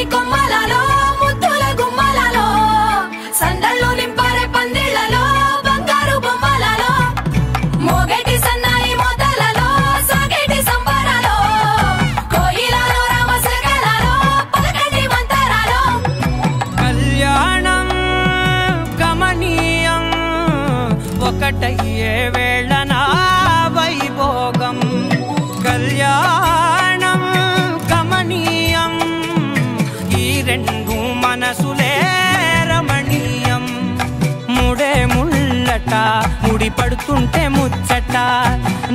పైడి కొమ్మలలో ముద్దుల గుమ్మలలో సందళ్ళు నింపారే పందిళ్లలో బంగారు బొమ్మలలో మోగేటి సన్నాయి మోతలలో సాగేటి సంబరాలో కోయిలలో రామసగలలో పలకటి మంతరాలో కళ్యాణం గమనీయం ఒకటయ్యే వేళనా వైభోగం కళ్యాణం గమనీయం ఈ రెండు మనసులే రమణీయం ముడే ముళ్ళట ముడి పడుతుంటే ముచ్చట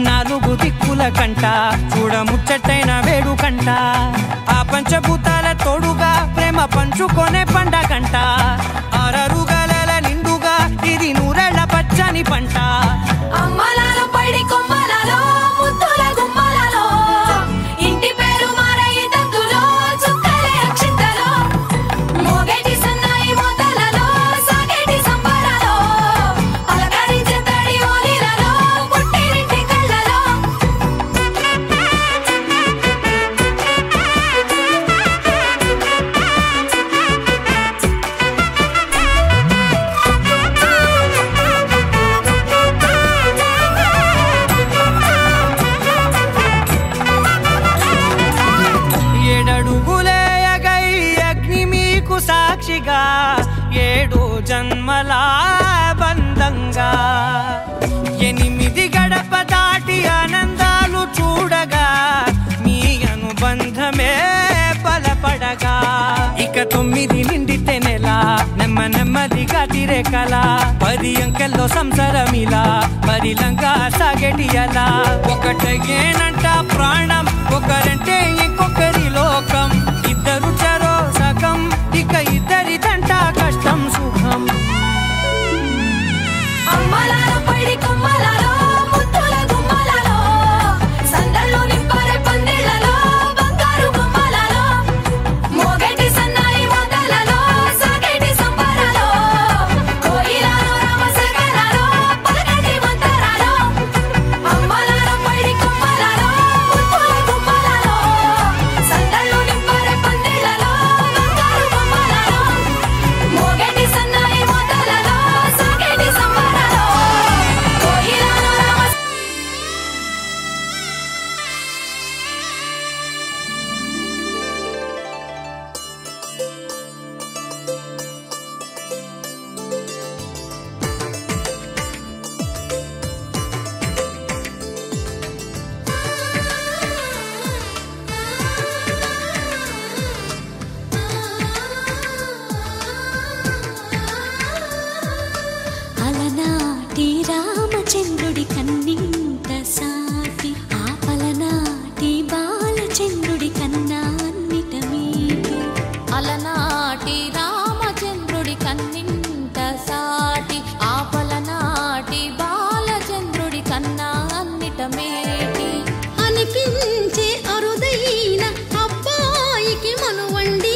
నాలుగు దిక్కుల కంట చూడ ముచ్చటైన వేడుకంట ఆ పంచభూతాల తోడుగా ప్రేమ పంచుకొనే పండగంట ఆరరుగల నిండుగా ఇది నూరెళ్ళ పచ్చని పంట అమ్మలాలో పైడి కొమ్మలలో ముద్దుల గుమ్మలలో ఇంటి పేరు మారయ్య తంతులో చుక్కలే అక్షింతలో మోగేటి సన్నాయి మోతలలో సాగేటి సంబరాలో అలకరించే తడి ఓలిలలో పుట్టినింటి కళ్ళలో ఏడడుగులేయగై అగ్ని మీకు సాక్షిగా ఏడు జన్మల బంధంగా 8 గడప దాటి ఆనందాలు చూడగా మీ అనుబంధమే బలపడగా ఇక 9 నిండితే నెల నెమ్మదిగా తిరే కల 10 అంకెల్లో సంసారమిలా పరిలంగా సాగేటి అలా ఒకటేనంట ప్రాణం ఒకరంటే ఇంకొకరి లోకం ఇద్దరు చరో సగం ఇక ఇద్దరిదంట కష్టం సుఖం అమ్మలాలో పైడి కొమ్మలలో ముద్దుల గుమ్మలలో సందళ్ళు నింపారే పందిళ్లలో బంగారు బొమ్మలలో మోగేటి సన్నాయి మోతలలో సాగేటి సంబరాలో కోయిలలో రామసగలలో పలకటి మంతరాలో అమ్మలాలో పైడి కొమ్మలలో ముద్దుల గుమ్మలలో సందళ్ళు నింపారే పందిళ్లలో బంగారు బొమ్మలలో మోగేటి సన్నాయి మోతలలో సాగేటి సంబరాలో కోయిలలో రామ అలనాటి రామచంద్రుడి కన్నింత సాటి ఆపలనాటి బాలచంద్రుడి కన్నా అన్నిట మీటి అలనాటి రామచంద్రుడి కన్నింత సాటి ఆపలనాటి బాలచంద్రుడి కన్నా అన్నిట మేటి అనిపించే అరుదైన అబ్బాయికి మనువండి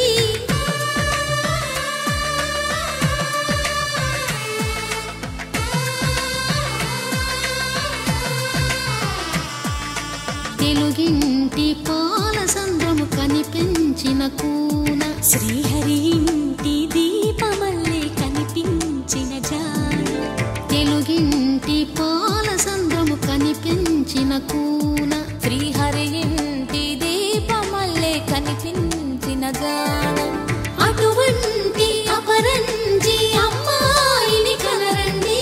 తెలుగింటి పాల సంద్రము కనిపించిన కూన శ్రీహరి ఇంటి దీపమల్లే కనిపించిన జాన తెలుగింటి పాల సంద్రము కనిపించిన కూన శ్రీహరి ఇంటి దీపమల్లే కనిపించిన జాన అటువంటి అపరంజి అమ్మాయిని కనరండి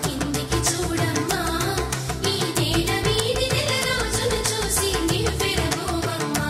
కిందికి చూడమ్మా ఈ నేల వీధి నెల రోజును చూసి నివ్వెరబోవమ్మా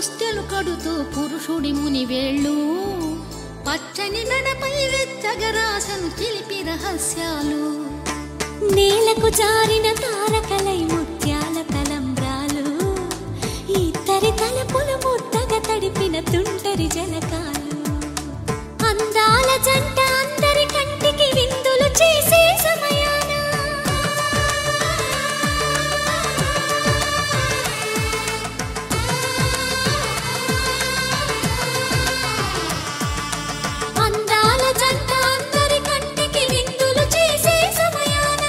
పుస్తెలు కడుతూ పురుషుడి ముని వేళ్ళు పచ్చని మెడపై వెచ్చగరాసను చిలిపి రహస్యాలు నేలకు జారిన తారకలై ముత్యాల తలంబ్రాలు ఇద్దరి తలపులు ముద్దగా తడిపిన తుంటరి జలకాలు అందాల జంట అందరి కంటికి విందులు చేసే సమయాన అందాల జంట అందరి కంటికి విందులు చేసే సమయాన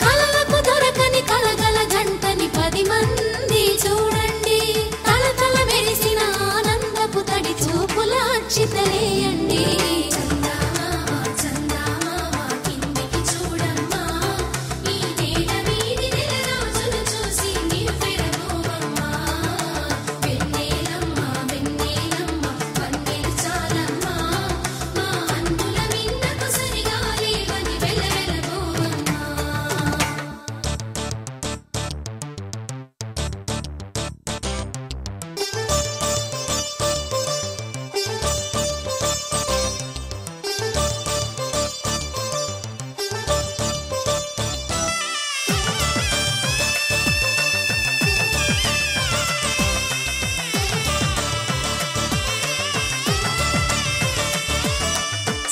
కలలకు దొరకని కలగల జంటని 10 మంది చూడండి తలతల మెరిసిన ఆనందపు తడి చూపుల అచ్చితలేయండి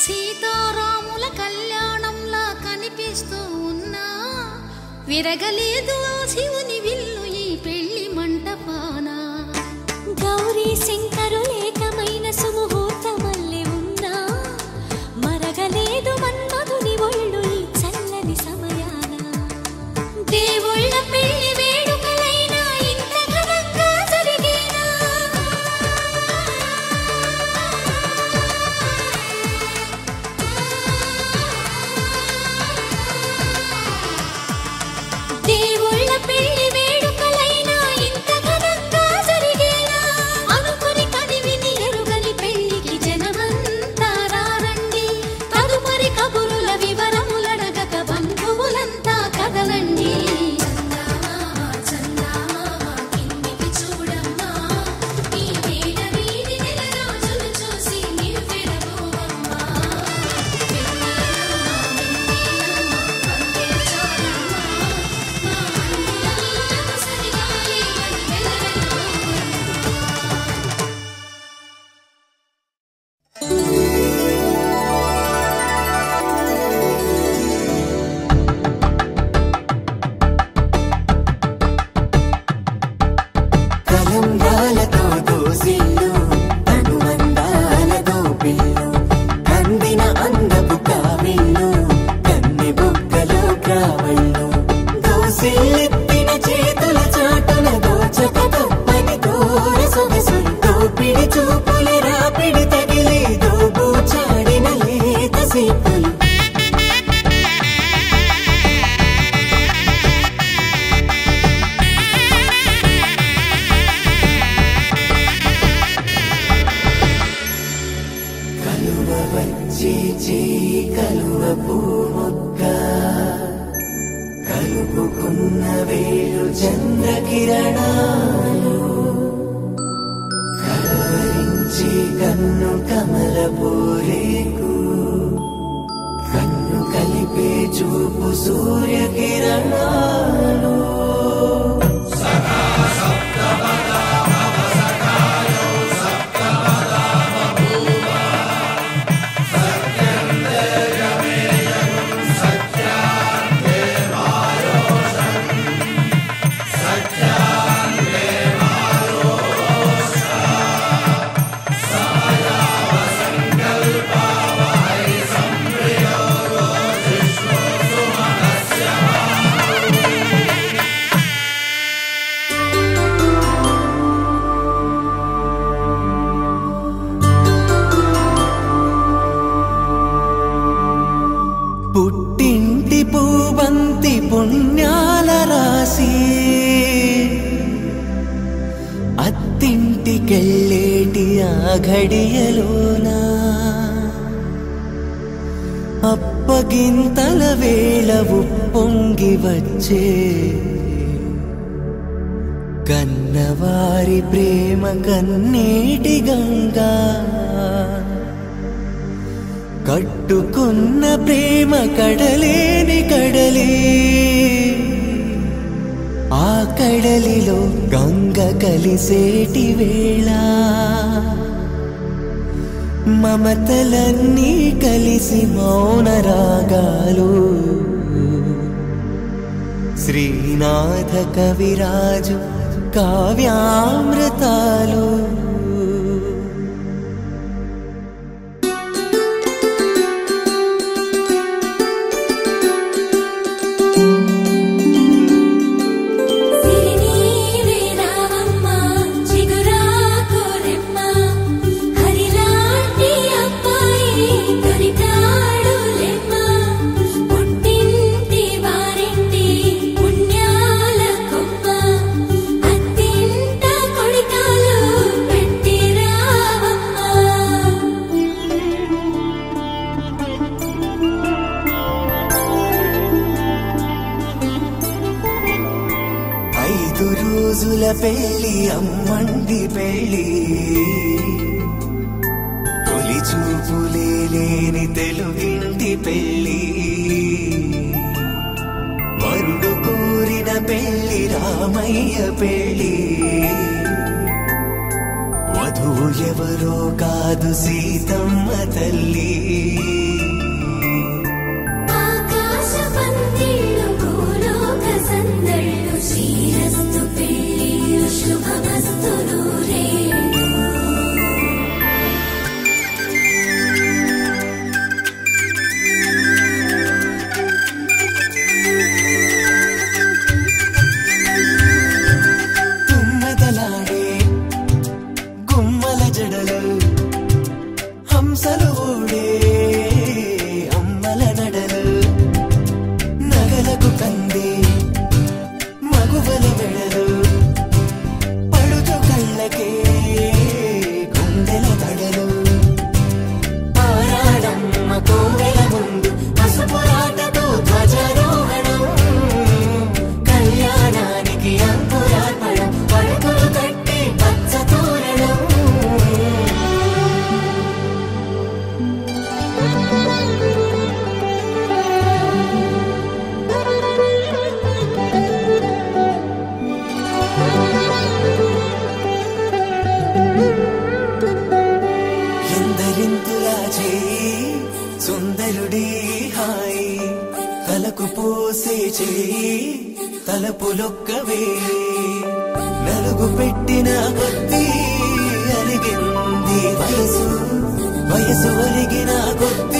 సీతారాముల కళ్యాణంలా కనిపిస్తూ ఉన్నా విరగలేదు ఆ శివుని విల్లు ఈ పెళ్లి మంటపాన గౌరీ శంకరులేకమైన సుముహూర్తమల్లె ఉన్నా మరగలేదు మన్మధుని ఒళ్ళు ఈ చల్లని సమయాన దేవుళ్ళ పెళ్లి వేడుకలైనా ఇంత ఘనంగా జరిగేనా దేవుళ్ళ పెళ్లి వేడుకలైనా ఇంత ఘనంగా జరిగేనా అనుకుని కనివిని ఎరుగని పెళ్లికి జనమంతా రారండి తదుపరి కబురుల వివరములడగక బంధువులంతా కదలండి కలంగాలతో దోసిల్లు అనువందాలతో పిల్లు కందిన అందపు కావిళ్ళు కన్నె బొక్కలో కావళ్ళు దోసిల్లెత్తిన చేతుల చాటున దోచక తప్పని దూర సొగసులు దోపిడి చూపుల రాపిడి తగిలి దోబూచాడిన లేత సీపులు కలువ వచ్చి కలువ పూమొక్క కలుపుకున్న వేలు చంద్రకిరణాలు కలవరించి కన్ను కమల పూరేకు కన్ను కలిపే చూపు సూర్యకిరణాలు పుట్టింటి పూబంతి పుణ్యాల రాసి అత్తింటికెళ్ళేటి ఆ ఘడియలోనా అప్పగింతల వేళ ఉప్పొంగి వచ్చే కన్నవారి ప్రేమ కన్నీటి గంగా కట్టుకున్న ప్రేమ కడలేని కడలి ఆ కడలిలో గంగ కలిసేటి వేళ మమతలన్నీ కలిసి మౌన రాగాలు శ్రీనాథ కవిరాజు కావ్యామృతాలు రోజుల పెళ్లి అమ్మండి పెళ్లి తొలి చూపులే లేని తెలుగింటి పెళ్లి వరుడు కోరిన పెళ్లి రామయ్య పెళ్లి వధువు ఎవరో కాదు సీతమ్మ తల్లి సుందరుడి హాయి తలకు పోసే చేయి తలపులొక్కవే నలుగు పెట్టిన కొద్దీ అలిగింది వయసు వయసు ఒలిగిన కొద్దీ